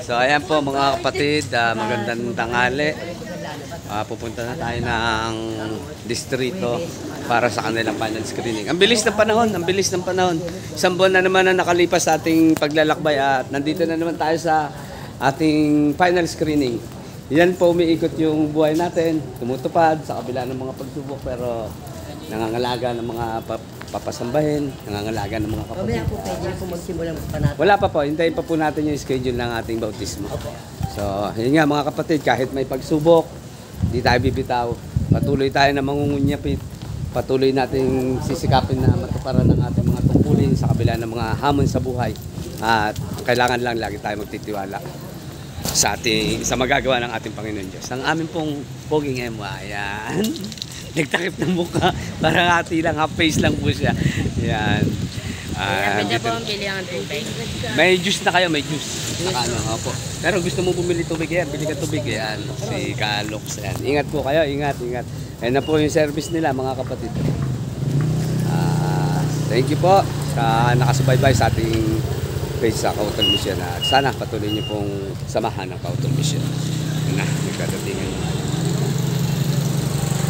So ayan po mga kapatid, magandang tanghali. Pupunta na tayo ng distrito para sa kanilang final screening. Ang bilis ng panahon, ang bilis ng panahon. Isang buwan na naman na nakalipas sa ating paglalakbay at nandito na naman tayo sa ating final screening. Yan po umiikot yung buhay natin, tumutupad sa kabila ng mga pagsubok pero nangangalaga ng mga papasambahin, nangangalaga ng mga kapatid. Mamaya po pwede na po magsimulang panatag. Wala pa po, hintayin pa po natin yung schedule ng ating bautismo. So, yun nga mga kapatid, kahit may pagsubok, hindi tayo bibitaw. Patuloy tayo na mangungunyapit. Patuloy natin sisikapin na matuparan ng ating mga tungkulin sa kabila ng mga hamon sa buhay. At kailangan lang lagi tayo magtitiwala sa magagawa ng ating Panginoon Diyos. Ang aming pong poging emo, ayan. Nagtakip ng mukha, parang hati lang, half face lang po siya. Ayan. Pwede po ang bili ang tubig. May juice na kayo, may juice. Ano, opo. Pero gusto mo bumili tubig, yan, bili ka tubig, yan. Si Kalox, yan. Ingat po kayo, ingat, ingat. Ayan na po yung service nila, mga kapatid. Thank you po sa nakasubaybay sa ating page sa Kautol Mission. At sana patuloy niyo pong samahan ng Kautol Mission. Na, nagdadatingan.